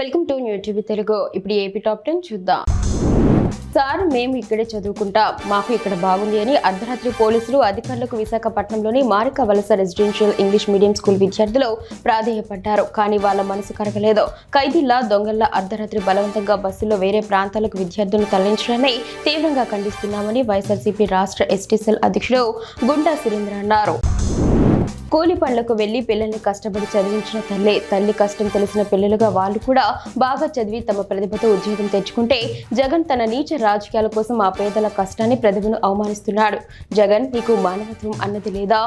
Welcome to new TV Telugu. ఇప్పుడు AP top 10 చూద్దాం. Sir మేము ఇక్కడే చదువుకుంటాం, మాకు ఇక్కడ బాగుంది అని అర్ధరాత్రి పోలీసులు అధికారులకు విశాఖపట్నంలోని మారిక వలస రెసిడెన్షియల్ ఇంగ్లీష్ మీడియం స్కూల్ విద్యార్థులు ప్రాధేయపడ్డారు. కానీ వాళ్ళ మనసు కరగలేదు. ఖైదీల్లా దొంగల్లా అర్ధరాత్రి బలవంతంగా బస్సులో వేరే ప్రాంతాలకు విద్యార్థులను తరలించడాన్ని తీవ్రంగా ఖండిస్తున్నామని వైఎస్ఆర్సీపీ రాష్ట్ర ఎస్టీ సెల్ అధ్యక్షుడు గుండా సురేంద్ర అన్నారు. కూలి పనులకు వెళ్లి పిల్లల్ని కష్టపడి చదివించిన తల్లి కష్టం తెలిసిన పిల్లలుగా వాళ్ళు కూడా బాగా చదివి తమ ప్రతిభతో ఉద్యోగం తెచ్చుకుంటే జగన్ తన నీచ రాజకీయాల కోసం ఆ పేదల కష్టాన్ని ప్రతిభను అవమానిస్తున్నాడు. జగన్, నీకు మానవత్వం అన్నది లేదా?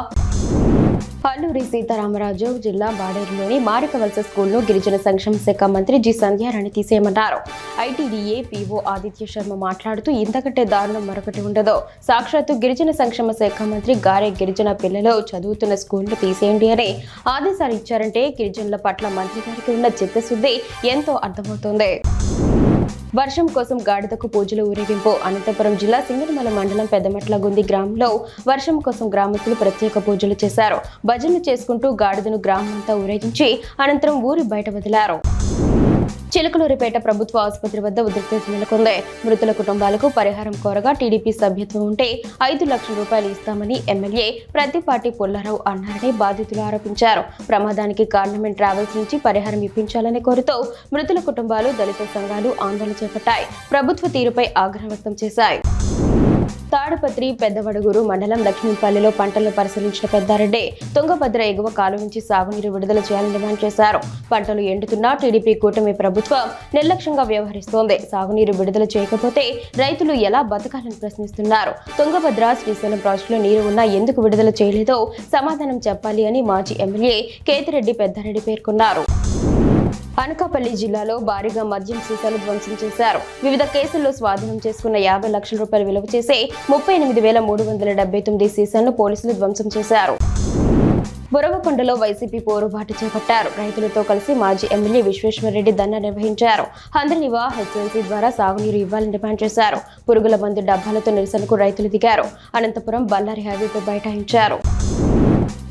అల్లూరి సీతారామరాజు జిల్లా బాడేరులోని మారిక వలస స్కూల్ను గిరిజన సంక్షేమ శాఖ మంత్రి జి సంధ్యారాణి తీసేయమన్నారు. ఐటీడీఏ పీఓ ఆదిత్య శర్మ మాట్లాడుతూ ఇంతకంటే దారుణం మరొకటి ఉండదు. సాక్షాత్తు గిరిజన సంక్షేమ శాఖ మంత్రి గారే గిరిజన పిల్లలు చదువుతున్న స్కూల్ను తీసేయండి అని ఆదేశాలు ఇచ్చారంటే గిరిజనుల పట్ల మంత్రి గారికి ఉన్న చిత్తశుద్ధి ఎంతో అర్థమవుతోంది. వర్షం కోసం గాడిదకు పూజలు ఊరేగింపు. అనంతపురం జిల్లా సింగనమల మండలం పెద్దమట్లగుంది గ్రామంలో వర్షం కోసం గ్రామస్తులు ప్రత్యేక పూజలు చేశారు. భజనలు చేసుకుంటూ గాడిదను గ్రామమంతా ఊరేగించి అనంతరం ఊరి బయట వదిలారు. చిలకలూరిపేట ప్రభుత్వ ఆసుపత్రి వద్ద ఉద్రిక్తత నెలకొంది. మృతుల కుటుంబాలకు పరిహారం కోరగా టీడీపీ సభ్యత్వం ఉంటే 5 లక్షల రూపాయలు ఇస్తామని ఎమ్మెల్యే ప్రతిపాటి పుల్లారావు అన్నారని బాధితులు ఆరోపించారు. ప్రమాదానికి కారణమైన ట్రావెల్స్ నుంచి పరిహారం ఇప్పించాలని కోరుతూ మృతుల కుటుంబాలు, దళిత సంఘాలు ఆందోళన చేపట్టాయి. ప్రభుత్వ తీరుపై ఆగ్రహం వ్యక్తం చేశాయి. తాడపత్రి పెద్దవడుగురు మండలం లక్ష్మీపల్లిలో పంటలను పరిశీలించిన పెద్దారెడ్డి తుంగభద్ర ఎగువ కాలువ నుంచి సాగునీరు విడుదల చేయాలని డిమాండ్ చేశారు. పంటలు ఎండుతున్నా టీడీపీ కూటమి ప్రభుత్వం నిర్లక్ష్యంగా వ్యవహరిస్తోంది. సాగునీరు విడుదల చేయకపోతే రైతులు ఎలా బతకాలని ప్రశ్నిస్తున్నారు. తుంగభద్ర శ్రీశైలం ప్రాజెక్టులో నీరు ఉన్నా ఎందుకు విడుదల చేయలేదో సమాధానం చెప్పాలి అని మాజీ ఎమ్మెల్యే కేతిరెడ్డి పెద్దారెడ్డి పేర్కొన్నారు. అనకాపల్లి జిల్లాలో భారీగా మద్యం సీసాలు ధ్వంసం చేశారు. వివిధ కేసుల్లో స్వాధీనం చేసుకున్న 50 లక్షల రూపాయలు విలువ చేసే 38,379 సీసాలను పోలీసులు ధ్వంసం చేశారు. బురవకొండలో వైసీపీ పోరుబాటు చేపట్టారు. రైతులతో కలిసి మాజీ ఎమ్మెల్యే విశ్వేశ్వరరెడ్డి ధర్నా నిర్వహించారు. హంద్రనివా హెచ్ఎల్సీ ద్వారా సాగునీరు ఇవ్వాలని డిమాండ్ చేశారు. పురుగుల మందు డబ్బాలతో నిరసనకు రైతులు దిగారు. అనంతపురం బళ్ళారి హైవేపై బైఠాయించారు.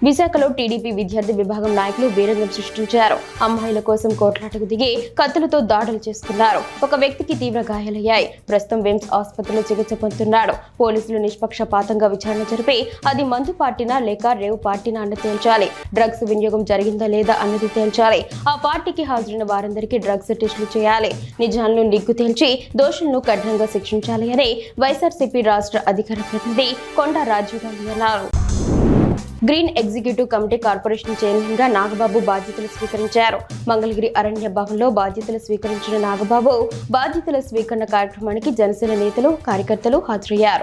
విశాఖలో టీడీపీ విద్యార్థి విభాగం నాయకులు వీరంగం సృష్టించారు. అమ్మాయిల కోసం కోట్లాటకు దిగి కత్తులతో దాడులు చేసుకున్నారు. ఒక వ్యక్తికి తీవ్ర గాయాలయ్యాయి. ప్రస్తుతం విమ్స్ ఆసుపత్రిలో చికిత్స పొందుతున్నాడు. పోలీసులు నిష్పక్షపాతంగా విచారణ జరిపి అది మందు పార్టీనా లేక రేవు పార్టీనా అన్నది తేల్చాలి. డ్రగ్స్ వినియోగం జరిగిందా లేదా అన్నది తేల్చాలి. ఆ పార్టీకి హాజరైన వారందరికీ డ్రగ్స్ టెస్టులు చేయాలి. నిజాలను నిగ్గు తేల్చి దోషులను కఠినంగా శిక్షించాలి అని వైఎస్ఆర్సీపీ రాష్ట్ర అధికార ప్రతినిధి కొండా రాజీవ్ గాంధీ అన్నారు. Green executive committee corporation chairman గా నాగబాబు బాధ్యతలు స్వీకరించారు. మంగళగిరి అరణ్య భవన్లో బాధ్యతలు స్వీకరించిన నాగబాబు బాధ్యతల స్వీకరణ కార్యక్రమానికి జనసేన నేతలు, కార్యకర్తలు హాజరయ్యారు.